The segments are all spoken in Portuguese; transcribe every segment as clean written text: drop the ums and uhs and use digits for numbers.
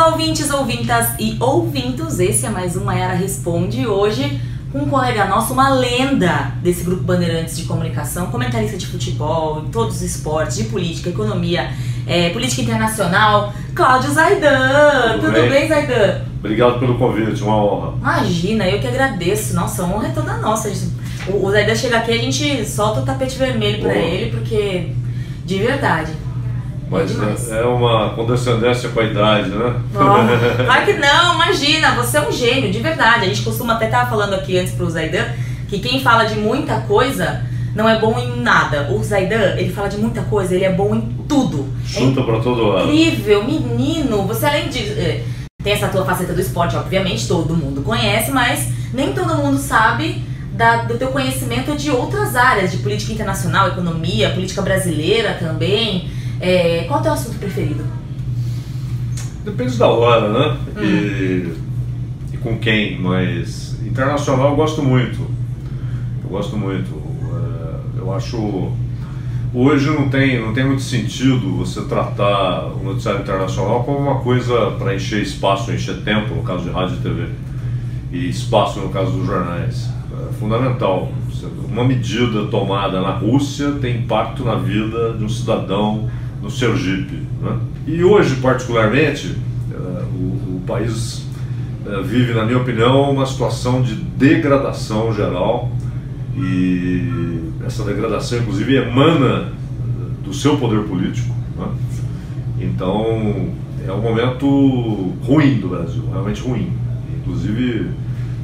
Olá, ouvintes, ouvintas e ouvintos, esse é mais um Maiara Responde, hoje com um colega nosso, uma lenda desse grupo Bandeirantes de Comunicação, comentarista de futebol, em todos os esportes, de política, economia, política internacional, Cláudio Zaidan. Tudo bem, Zaidan? Obrigado pelo convite, uma honra. Imagina, eu que agradeço, nossa, a honra é toda nossa. O Zaidan chega aqui, a gente solta o tapete vermelho pra ele, porque, de verdade... Mas é uma condescendência com a idade, né? Oh, claro que não, imagina, você é um gênio, de verdade. A gente costuma até estar falando aqui antes pro Zaidan que quem fala de muita coisa não é bom em nada. O Zaidan, ele fala de muita coisa, ele é bom em tudo. Chuta pra todo lado. Incrível, menino. Você além de... tem essa tua faceta do esporte, obviamente, todo mundo conhece, mas nem todo mundo sabe do teu conhecimento de outras áreas, de política internacional, economia, política brasileira também. Qual é o teu assunto preferido? Depende da hora, né? E com quem, mas internacional eu gosto muito. Eu acho... Hoje não tem muito sentido você tratar o noticiário internacional como uma coisa para encher espaço, encher tempo, no caso de rádio e TV, e espaço no caso dos jornais. É fundamental. Uma medida tomada na Rússia tem impacto na vida de um cidadão no Sergipe, né? E hoje, particularmente, o país vive, na minha opinião, uma situação de degradação geral, e essa degradação, inclusive, emana do seu poder político, né? Então, é um momento ruim do Brasil, realmente ruim, inclusive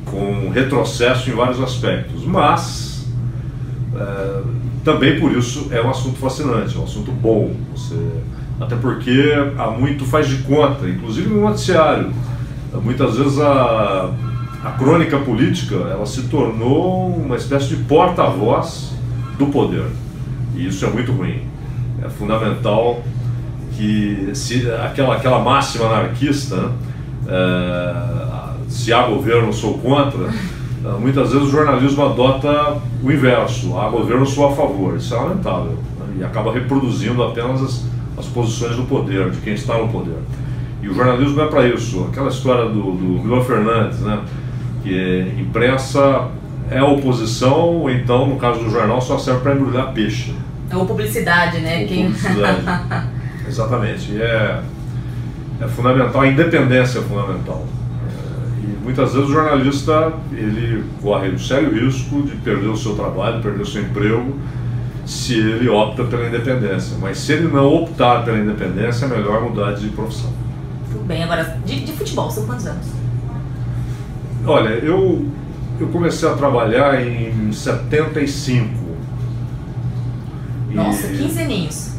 com retrocesso em vários aspectos, mas... também por isso é um assunto fascinante, é um assunto bom, até porque há muito faz de conta, inclusive no noticiário. Muitas vezes a crônica política ela se tornou uma espécie de porta-voz do poder, e isso é muito ruim. É fundamental que aquela máxima anarquista, né? Se há governo, sou contra. Muitas vezes o jornalismo adota o inverso, há governo, sou a favor. Isso é lamentável, né? E acaba reproduzindo apenas as posições do poder, de quem está no poder. E o jornalismo não é para isso. Aquela história do Milton Fernandes, né? Que imprensa é oposição, ou então, no caso do jornal, só serve para embrulhar peixe. É uma publicidade, né? Publicidade. Exatamente. E é fundamental, a independência é fundamental. Muitas vezes o jornalista ele corre um sério risco de perder o seu trabalho, perder o seu emprego, se ele opta pela independência. Mas se ele não optar pela independência, é melhor mudar de profissão. Tudo bem. Agora, de futebol, são quantos anos? Olha, eu comecei a trabalhar em 75. Nossa, 15 aninhos.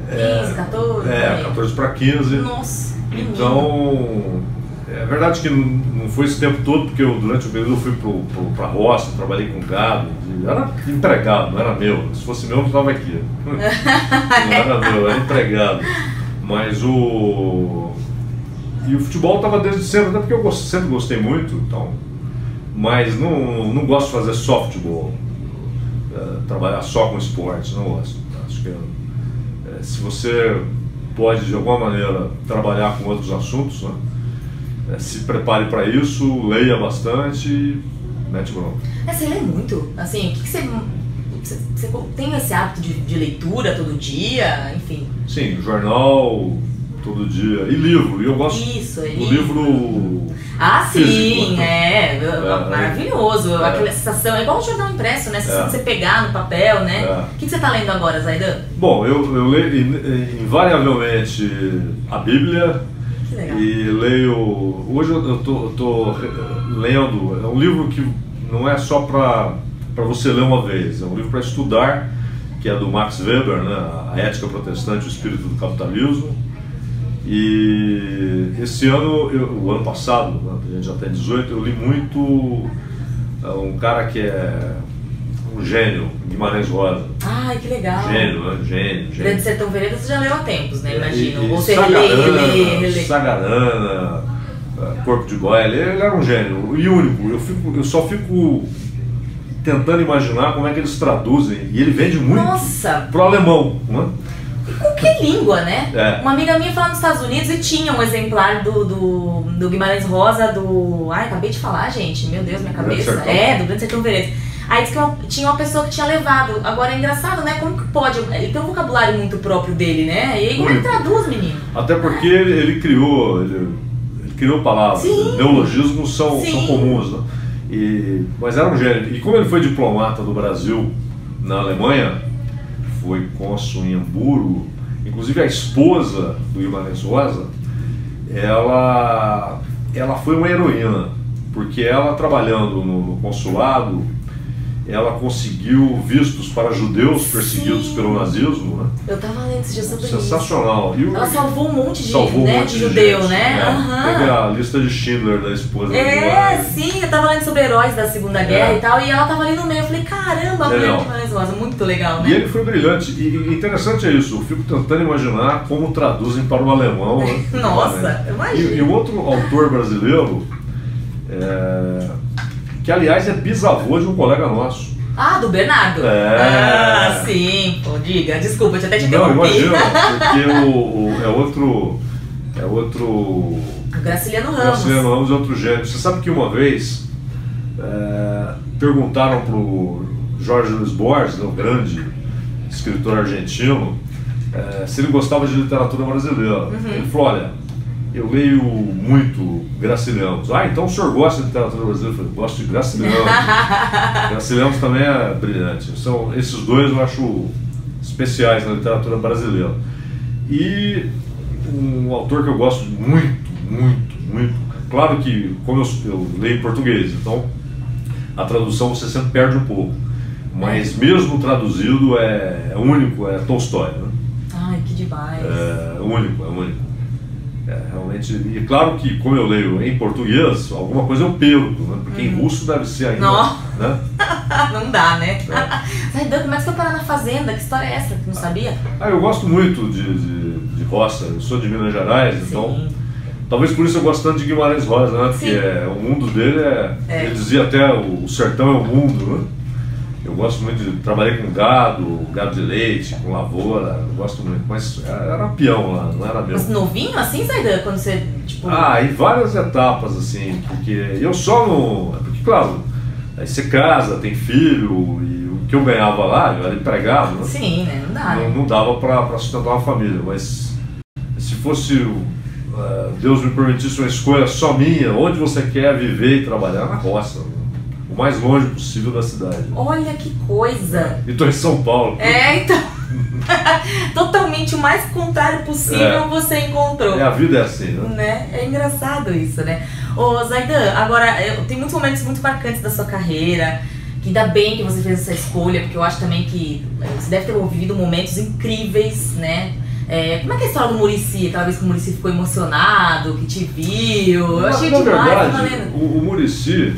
15, 14? 14 para 15. Nossa, menino. Então... É verdade que não foi esse tempo todo, porque durante o período eu fui para a roça, trabalhei com gado, era empregado, não era meu. Se fosse meu, eu não estava aqui. Não era meu, era empregado. Mas o futebol estava desde sempre, até porque eu sempre gostei muito, então, mas não gosto de fazer só futebol, trabalhar só com esportes, não gosto. Acho que se você pode, de alguma maneira, trabalhar com outros assuntos, né? Se prepare para isso, leia bastante e mete bronca. Você lê muito? Assim, o que você tem esse hábito de leitura todo dia, enfim? Sim, jornal todo dia. E livro, e eu gosto do livro físico. Sim, maravilhoso. É. Aquela sensação, é igual um jornal impresso, né? Você pegar no papel, né? O que você está lendo agora, Zaidan? Bom, eu leio invariavelmente a Bíblia. E leio... Hoje eu tô lendo... É um livro que não é só para você ler uma vez. É um livro para estudar, que é do Max Weber, né? A Ética Protestante e o Espírito do Capitalismo. E esse ano, o ano passado, né? A gente já tem 18, eu li muito um cara que é um gênio, Guimarães Rosa. Ai, que legal. Gênio, né? Gênio. Grande Sertão Veredas você já leu há tempos, né? Imagino. Ou você relê. Sagarana, Corpo de Goiás, ele era um gênio. E único. Eu só fico tentando imaginar como é que eles traduzem. E ele vende muito pro alemão, né? Qualquer língua, né? É. Uma amiga minha foi nos Estados Unidos e tinha um exemplar do Guimarães Rosa do... Ai, acabei de falar, gente. Meu Deus, minha cabeça. Do Grande Sertão Veredas. Aí disse que tinha uma pessoa que tinha levado. Agora é engraçado, né? Como que pode? Ele tem um vocabulário muito próprio dele, né? E como ele traduz, menino? Até porque ele criou palavras. Sim. Neologismos são comuns, né? Mas era um gênio. E como ele foi diplomata do Brasil na Alemanha, foi cônsul em Hamburgo, inclusive a esposa do Guimarães Rosa, ela foi uma heroína, porque ela, trabalhando no consulado, ela conseguiu vistos para judeus perseguidos pelo nazismo, né? Eu tava lendo esse dia sobre isso. Sensacional. Ela salvou um monte de judeu, né? Teve a lista de Schindler da esposa. Sim, eu tava lendo sobre heróis da Segunda Guerra e tal, e ela tava ali no meio. Eu falei, caramba, a mulher de Guimarães Rosa, muito legal, né? E ele foi brilhante. E interessante é isso, eu fico tentando imaginar como traduzem para o alemão. Né? Nossa, imagina. E um outro autor brasileiro, que aliás é bisavô de um colega nosso. Ah, do Bernardo. Sim. Pô, diga. Desculpa, eu até te interrompi. Não, imagina, porque é outro... Graciliano Ramos. Graciliano Ramos é outro gênio. Você sabe que uma vez perguntaram pro Jorge Luiz Borges, o grande escritor argentino, se ele gostava de literatura brasileira. Ele falou, olha, eu leio muito Gracilianos. Então o senhor gosta de literatura brasileira? Eu falei, gosto de Gracilianos. Gracilianos também é brilhante. Esses dois eu acho especiais na literatura brasileira. E um autor que eu gosto muito, claro que como eu leio em português, então a tradução você sempre perde um pouco, mas mesmo traduzido é único, é Tolstói, né? Ai, que demais. É único. Realmente, e claro que como eu leio em português, alguma coisa eu perco, né? Porque em russo deve ser ainda. Né? Não dá, né? Zaidan, como é que você foi parar na fazenda? Que história é essa? Que não sabia? Eu gosto muito de roça, eu sou de Minas Gerais, então talvez por isso eu gosto tanto de Guimarães Rosa, né? Porque o mundo dele ele dizia até o sertão é o mundo, né? Eu gosto muito trabalhei com gado de leite, com lavoura, eu gosto muito, mas era peão lá, não era meu. Mas novinho assim, Zaidan, quando você, tipo... em várias etapas, assim, porque eu porque claro, aí você casa, tem filho, e o que eu ganhava lá, eu era empregado, né? Sim, né? Não dá, né? Não dava pra sustentar uma família, mas se fosse, Deus me permitisse uma escolha só minha, onde você quer viver e trabalhar? Na roça, o mais longe possível da cidade. Olha que coisa! E tô em São Paulo. Então... Totalmente o mais contrário possível você encontrou. A vida é assim, né? É engraçado isso, né? Ô Zaidan, agora, tem muitos momentos muito marcantes da sua carreira, que ainda bem que você fez essa escolha, porque eu acho também que você deve ter vivido momentos incríveis, né? Como é que é a história do Muricy? Aquela vez que o Muricy ficou emocionado, que te viu? Eu achei demais. Na verdade, o Muricy,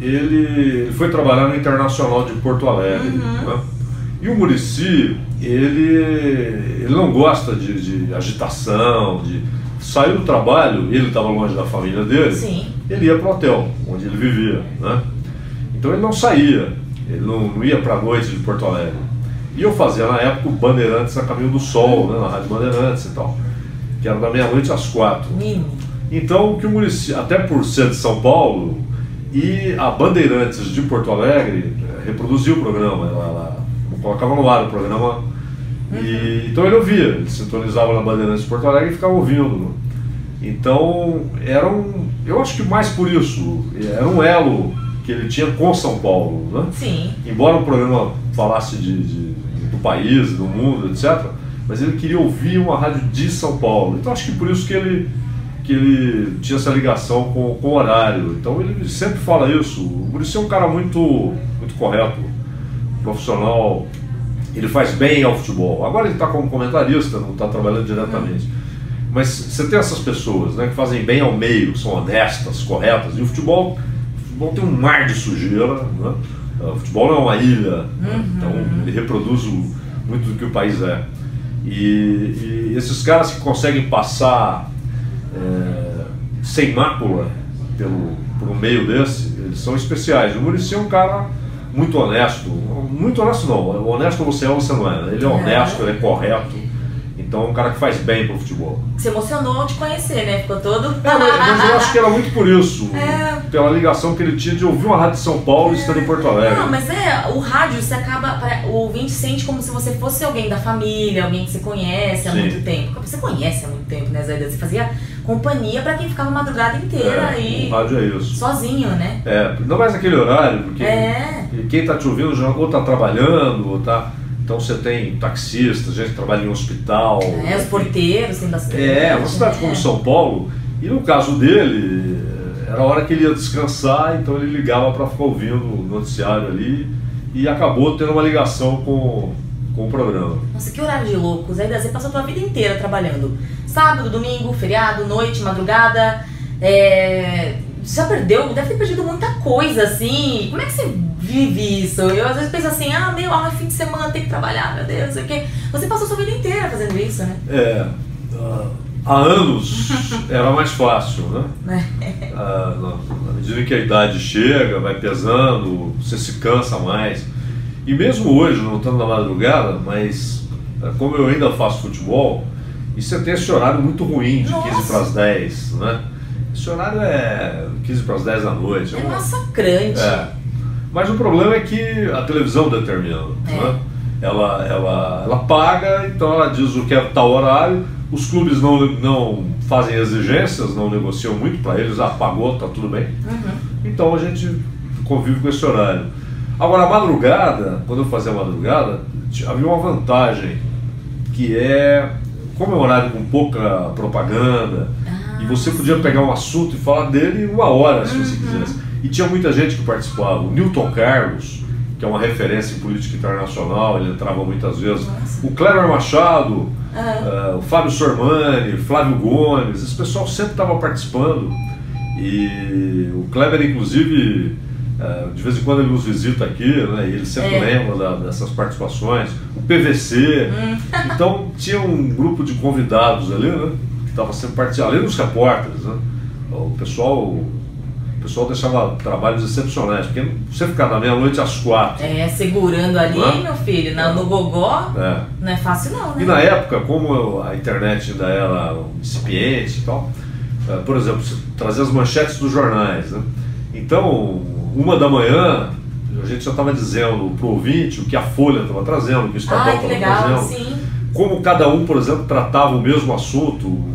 ele foi trabalhar no Internacional de Porto Alegre, né? E o Muricy, ele não gosta de agitação, saiu do trabalho, ele estava longe da família dele, ele ia para o hotel, onde ele vivia, né? Então ele não saía, ele não ia para a noite de Porto Alegre. E eu fazia na época o Bandeirantes a Caminho do Sol, né, na Rádio Bandeirantes e tal, que era da meia-noite às 4. Então o que o Muricy, até por ser de São Paulo, e a Bandeirantes de Porto Alegre reproduzia o programa, ela colocava no ar o programa, então ele ouvia, ele sintonizava na Bandeirantes de Porto Alegre e ficava ouvindo. Então eu acho que mais por isso, era um elo que ele tinha com São Paulo, né? Sim. Embora o programa falasse do país, do mundo, etc., mas ele queria ouvir uma rádio de São Paulo. Então acho que por isso que ele tinha essa ligação com o horário. Então ele sempre fala isso. O Muricy é um cara muito correto, profissional, ele faz bem ao futebol. Agora ele está como comentarista, não está trabalhando diretamente. Mas você tem essas pessoas, né, que fazem bem ao meio, são honestas, corretas. E o futebol tem um mar de sujeira, né? O futebol não é uma ilha, né? Então ele reproduz muito do que o país é. E esses caras que conseguem passar sem mácula por um meio desse, eles são especiais. O Muricy é um cara muito honesto não, honesto você é ou você não é, ele é honesto, ele é correto, Então é um cara que faz bem pro futebol. Se emocionou de conhecer, né? Ficou todo... Mas eu acho que era muito por isso, pela ligação que ele tinha de ouvir uma rádio de São Paulo e estar em Porto Alegre. Não, mas o rádio, você acaba... O ouvinte sente como se você fosse alguém da família, alguém que você conhece há muito tempo. Você conhece há muito tempo, né, Zé? Você fazia companhia pra quem ficava a madrugada inteira aí. O rádio é isso. Sozinho, né? Não mais naquele horário, porque quem tá te ouvindo já ou tá trabalhando, ou tá... Então você tem taxistas, gente que trabalha em hospital. Os porteiros tem bastante. Uma cidade como São Paulo. E no caso dele, era a hora que ele ia descansar, então ele ligava para ficar ouvindo o noticiário ali e acabou tendo uma ligação com o programa. Nossa, que horário de louco. Zé, você passou a sua vida inteira trabalhando. Sábado, domingo, feriado, noite, madrugada. Já perdeu, deve ter perdido muita coisa, assim. Como é que você vive isso? Eu às vezes penso assim, fim de semana tem que trabalhar, meu Deus, porque você passou a sua vida inteira fazendo isso, né? Há anos era mais fácil, né? Na medida que a idade chega, vai pesando, você se cansa mais. E mesmo hoje, não estando na madrugada, mas como eu ainda faço futebol, e você tem esse horário muito ruim, de 15 para as 10, né? Esse horário é 15 para as 10 da noite. É massacrante. Mas o problema é que a televisão determina, né? Ela paga, então ela diz o que é tal horário. Os clubes não fazem exigências, não negociam muito para eles. Pagou, tá tudo bem. Então a gente convive com esse horário. Agora, a madrugada, quando eu fazia a madrugada, havia uma vantagem, que como é um horário com pouca propaganda, e você podia pegar um assunto e falar dele 1 hora, se você quisesse. E tinha muita gente que participava. O Newton Carlos, que é uma referência em política internacional, ele entrava muitas vezes. O Kleber Machado, o Fábio Sormani, Flávio Gomes, esse pessoal sempre estava participando. E o Kleber, inclusive, de vez em quando ele nos visita aqui, né, e ele sempre lembra dessas participações. O PVC. Então tinha um grupo de convidados ali, né, que estava sempre participando, além dos repórteres, né? O pessoal deixava trabalhos excepcionais, porque você ficar da meia-noite às 4. Segurando ali, meu filho, no gogó, não é fácil não, né? E na época, como a internet ainda era incipiente e tal, por exemplo, você trazia as manchetes dos jornais, né? Então, 1 da manhã, a gente já estava dizendo para o ouvinte o que a Folha estava trazendo, o que o Estadão estava trazendo. Sim. Como cada um, por exemplo, tratava o mesmo assunto,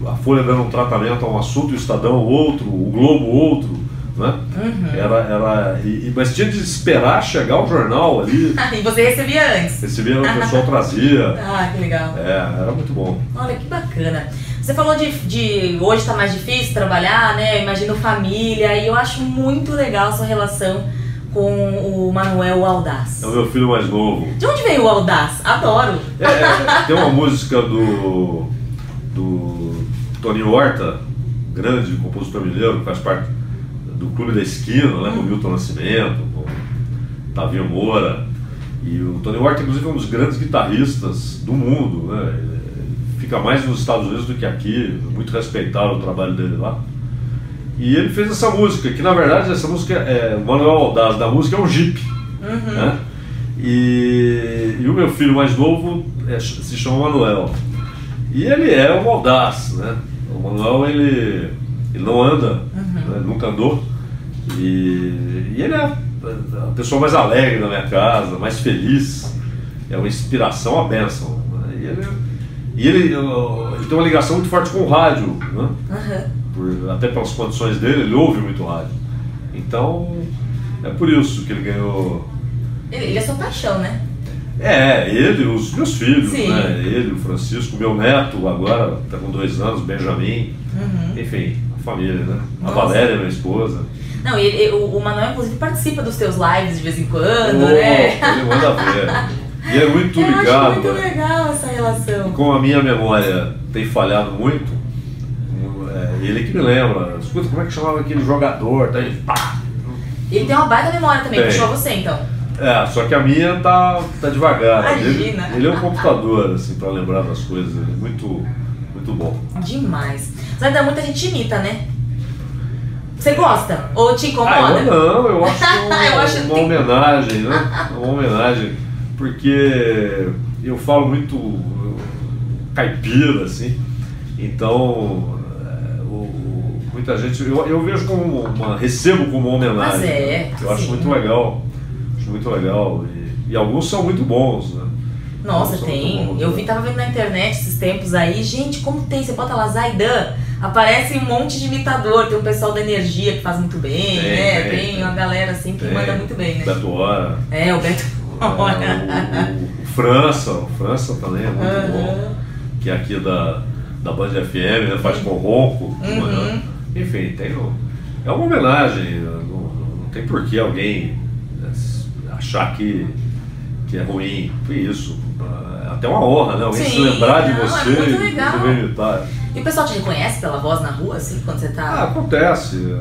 a Folha dando um tratamento a um assunto, o Estadão outro, o Globo outro, né? Mas tinha de esperar chegar o jornal ali. E você recebia antes? Recebia, o pessoal trazia. Que legal. Era muito bom. Olha, que bacana. Você falou de hoje tá mais difícil trabalhar, né? Imagino família, e eu acho muito legal a sua relação com o Manuel Aldaz. É o meu filho mais novo. De onde veio o Aldaz? Adoro! Tem uma música do Toninho Horta, grande compositor mineiro, que faz parte do Clube da Esquina, né, com o Milton Nascimento, com o Tavinho Moura. E o Toninho Horta, inclusive, é um dos grandes guitarristas do mundo, né? Ele fica mais nos Estados Unidos do que aqui, muito respeitado o trabalho dele lá. E ele fez essa música, que na verdade essa música o Manuel Aldaz da música é um Jeep, né? E o meu filho mais novo se chama Manuel. E ele é um Aldaz, né? O Manuel, ele não anda, né? Nunca andou. E ele é a pessoa mais alegre da minha casa, mais feliz. É uma inspiração, uma bênção, né? E ele tem uma ligação muito forte com o rádio, né? Até pelas condições dele, ele ouve muito rádio. Então, é por isso que ele ganhou... Ele é sua paixão, né? Ele, os meus filhos, Sim. né? Ele, o Francisco, meu neto, agora está com 2 anos, Benjamin. Enfim, a família, né? A Valéria, minha esposa. Não, o Manuel, inclusive, participa dos teus lives de vez em quando, né? Ele manda ver. E é muito ligado. Eu acho muito legal essa relação. Como a minha memória tem falhado muito, ele que me lembra. Escuta, como é que chamava aquele jogador? Tá aí, pá! Ele tem uma baita memória também, puxou você então. Só que a minha tá devagar. Imagina. Ele é um computador, assim, pra lembrar das coisas. Ele é muito, muito bom. Demais. Mas ainda muita gente imita, né? Você gosta? Ou te incomoda? Eu acho uma homenagem, né? Uma homenagem. Porque eu falo muito... caipira, assim. Então, muita gente, eu vejo como recebo como homenagem. Mas eu acho muito legal. Acho muito legal. E alguns são muito bons, né? Nossa, tem. Eu tava vendo na internet esses tempos aí, gente, como tem, você bota lá Zaidan, aparece um monte de imitador, tem um pessoal da Energia que faz muito bem, né? Tem uma galera assim que manda muito bem, né? Beto Hora. O Beto Hora. O França também é muito bom, que é aqui da Band FM, né? Faz com ronco. Enfim, é uma homenagem, não tem por que alguém achar que é ruim, foi isso. Até uma honra, né? Alguém se lembrar de você é muito legal. E você imitar. E o pessoal te reconhece pela voz na rua, assim, quando você tá... Acontece.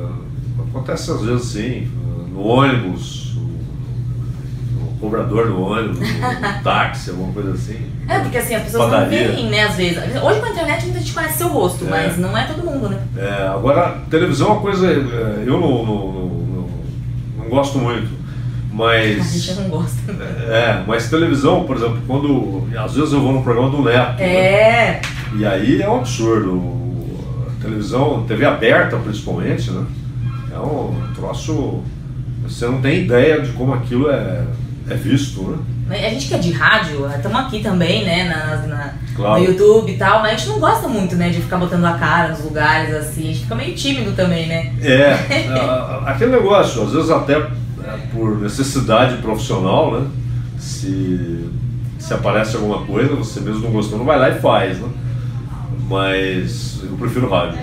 Acontece às vezes sim. No ônibus, o cobrador do ônibus, no táxi, alguma coisa assim. Porque assim, as pessoas não veem, né, às vezes. Hoje com a internet muita gente conhece seu rosto, mas não é todo mundo, né? Agora, televisão é uma coisa... Eu não gosto muito. Mas, a gente não gosta. Mas televisão, por exemplo, às vezes eu vou no programa do Neto. Né? E aí é um absurdo. A televisão, TV aberta principalmente, né? É um troço. Você não tem ideia de como aquilo é visto, né? A gente que é de rádio, estamos aqui também, né? Claro. No YouTube e tal, mas a gente não gosta muito, né, de ficar botando a cara nos lugares assim. A gente fica meio tímido também, né? Aquele negócio, às vezes até por necessidade profissional, né? Se aparece alguma coisa, você mesmo não gostou, não vai lá e faz, né? Mas eu prefiro rádio.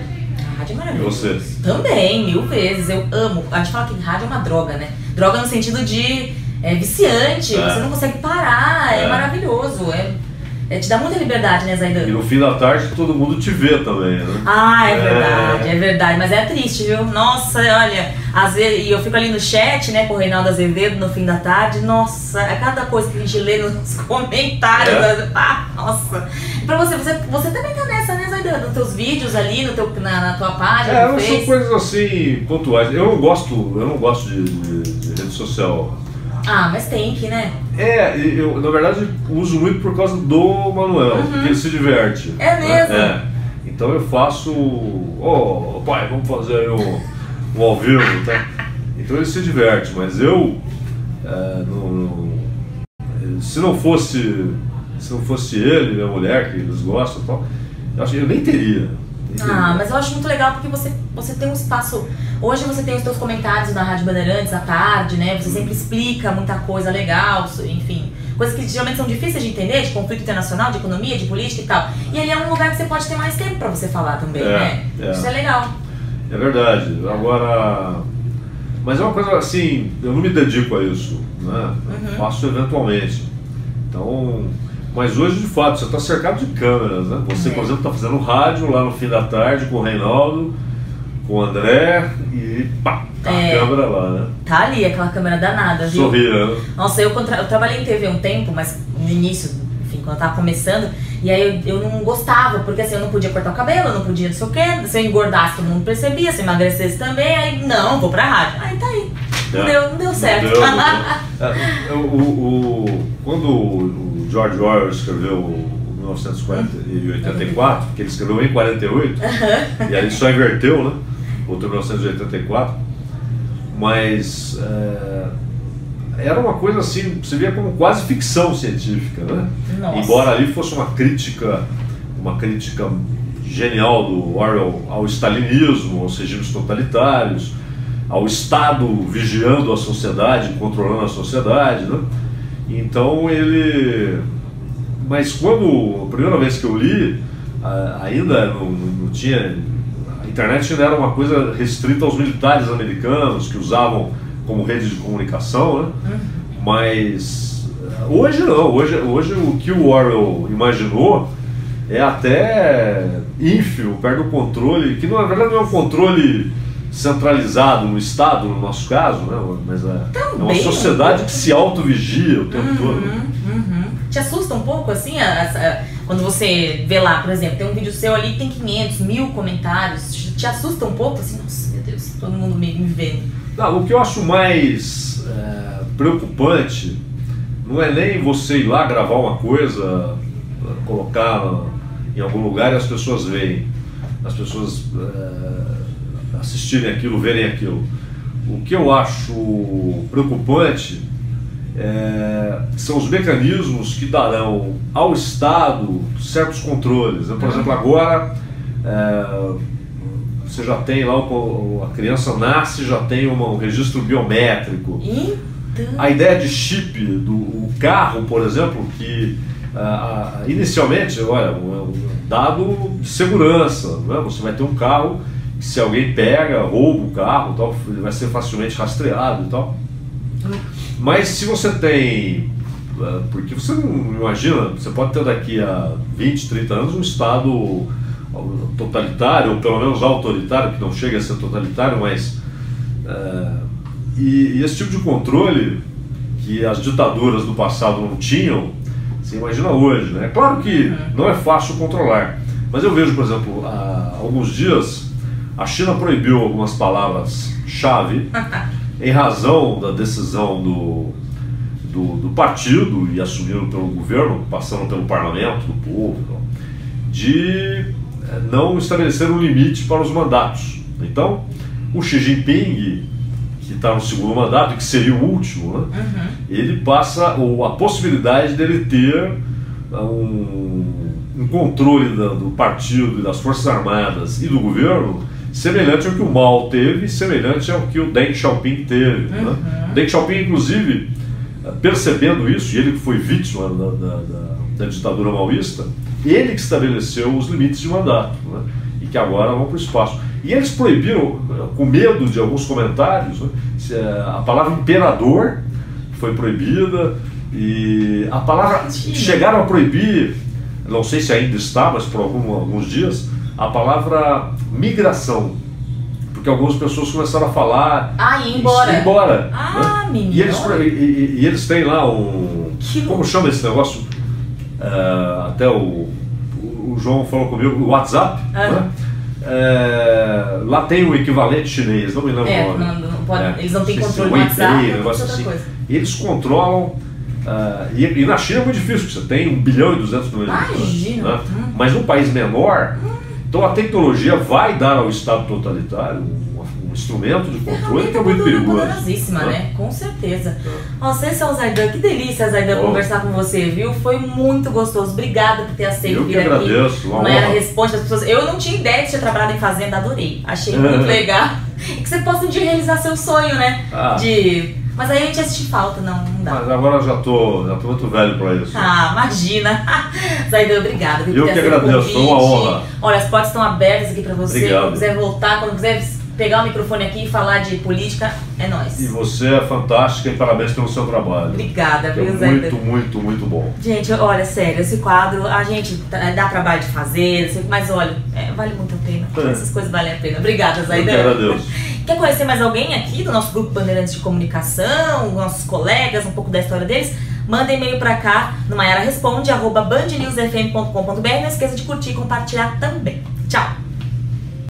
Rádio é maravilhoso. E você? Também, 1000 vezes. Eu amo. A gente fala que rádio é uma droga, né? Droga no sentido de viciante, você não consegue parar, é maravilhoso. Te dá muita liberdade, né, Zaidan? E no fim da tarde todo mundo te vê também, né? É verdade, mas é triste, viu? Nossa, olha, às vezes, e eu fico ali no chat, né, com o Reinaldo Azevedo no fim da tarde, nossa, a cada coisa que a gente lê nos comentários, nossa. E pra você também tá nessa, né, Zaidan? Nos teus vídeos ali, na tua página, no Face. São coisas assim, pontuais. Eu não gosto de rede social. Mas tem que, né? Eu na verdade uso muito por causa do Manuel, porque ele se diverte. É mesmo? Né? Então eu faço, pai, vamos fazer aí um ao vivo, tá? Então ele se diverte, mas eu, se não fosse ele, minha mulher, que eles gostam e tal, eu nem teria. Mas eu acho muito legal porque você tem um espaço. Hoje você tem os seus comentários na Rádio Bandeirantes à tarde, né? Você sempre explica muita coisa legal, enfim, coisas que geralmente são difíceis de entender, de conflito internacional, de economia, de política e tal. E ali é um lugar que você pode ter mais tempo pra você falar também, né? Isso é legal. É verdade. Agora, mas é uma coisa assim, eu não me dedico a isso, né? Faço eventualmente. Então, mas hoje de fato você está cercado de câmeras, né? Você, por exemplo, está fazendo rádio lá no fim da tarde com o Reinaldo, com o André e pá, tá a câmera lá, né? Tá ali, aquela câmera danada, viu? Sorrindo. Nossa, eu trabalhei em TV um tempo, mas no início, enfim, quando eu tava começando, e aí eu não gostava, porque assim, eu não podia cortar o cabelo, eu não podia não sei o quê, se eu engordasse todo mundo percebia, se eu emagrecesse também, aí não, vou pra rádio. Aí tá aí. Não deu certo. Quando o George Orwell escreveu 1984, que ele escreveu em 48, e aí ele só inverteu, né? Outro 1984, mas era uma coisa assim, você via como quase ficção científica, né? Nossa. Embora ali fosse uma crítica genial do Orwell ao stalinismo, aos regimes totalitários, ao Estado vigiando a sociedade, controlando a sociedade, né? Então mas quando a primeira vez que eu li, ainda não tinha, a internet ainda era uma coisa restrita aos militares americanos que usavam como rede de comunicação, né? Mas hoje não, hoje o que o Orwell imaginou é até ínfimo, perto do controle, que na verdade não é um controle centralizado no Estado, no nosso caso, né? Mas é uma sociedade que se auto-vigia o tempo todo. Te assusta um pouco, assim, quando você vê lá, por exemplo, tem um vídeo seu ali que tem 500, 1000 comentários, te assusta um pouco, assim, nossa, meu Deus, todo mundo me vendo. Não, o que eu acho mais preocupante não é nem você ir lá gravar uma coisa, colocar em algum lugar e as pessoas veem, as pessoas assistirem aquilo, verem aquilo. O que eu acho preocupante são os mecanismos que darão ao Estado certos controles. Por exemplo, agora você já tem lá, a criança nasce, já tem um registro biométrico. A ideia de chip do carro, por exemplo, que inicialmente, olha, um dado de segurança, né? Você vai ter um carro que, se alguém pega, rouba o carro, tal, vai ser facilmente rastreado e tal. Mas se você tem, porque você não imagina, você pode ter daqui a 20, 30 anos um Estado totalitário, ou pelo menos autoritário, que não chega a ser totalitário, mas e esse tipo de controle que as ditaduras do passado não tinham, você imagina hoje, né? Claro que não é fácil controlar, mas eu vejo, por exemplo, há alguns dias a China proibiu algumas palavras-chave em razão da decisão do partido, e assumido pelo governo, passando pelo parlamento, do povo, de não estabelecer um limite para os mandatos. Então, o Xi Jinping, que está no segundo mandato, e que seria o último, né? Ele passa a possibilidade dele ter um controle do partido e das Forças Armadas e do governo semelhante ao que o Mao teve, semelhante ao que o Deng Xiaoping teve. Né? O Deng Xiaoping, inclusive, percebendo isso, e ele que foi vítima da ditadura maoísta, ele que estabeleceu os limites de mandato, né? E que agora vão para o espaço. E eles proibiram, com medo de alguns comentários, né? A palavra imperador foi proibida, e a palavra, chegaram a proibir, não sei se ainda está, mas por alguns dias, a palavra migração, porque algumas pessoas começaram a falar ir embora. Ir embora, né? Menino. E eles têm lá como chama esse negócio? Até o João falou comigo, o WhatsApp, né? Lá tem o equivalente chinês, não me lembro o nome. Eles não têm controle do WhatsApp, assim. E eles controlam. E na China é muito difícil, porque você tem 1 bilhão e 200 milhões de pessoas, né? Mas num país menor, então a tecnologia vai dar ao Estado totalitário um instrumento de controle que é muito perigoso. Né? Com certeza. Nossa, esse é o Zaidan, que delícia, Zaidan, conversar com você, viu? Foi muito gostoso. Obrigada por ter aceito vir aqui. Eu que agradeço. Maera responde às pessoas. Eu não tinha ideia de ter trabalhado em fazenda, adorei. Achei muito legal. E que você possa um dia realizar seu sonho, né? Mas aí a gente assiste falta, não dá. Mas agora já tô muito velho pra isso. Imagina. Zaidan, obrigada. Eu que agradeço, foi uma honra. Olha, as portas estão abertas aqui pra você. Obrigado. Quando quiser voltar, quando quiser pegar o microfone aqui e falar de política, é nóis. E você é fantástica, e parabéns pelo seu trabalho. Obrigada, viu, Zaidan? Muito bom. Gente, olha, sério, esse quadro, a gente dá trabalho de fazer, mas olha, vale muito a pena. Essas coisas valem a pena. Obrigada, Zaidan. Eu que agradeço. Quer conhecer mais alguém aqui do nosso grupo Bandeirantes de Comunicação, nossos colegas, um pouco da história deles? Manda e-mail pra cá no maeraresponde@bandnewsfm.com.br. Não esqueça de curtir e compartilhar também.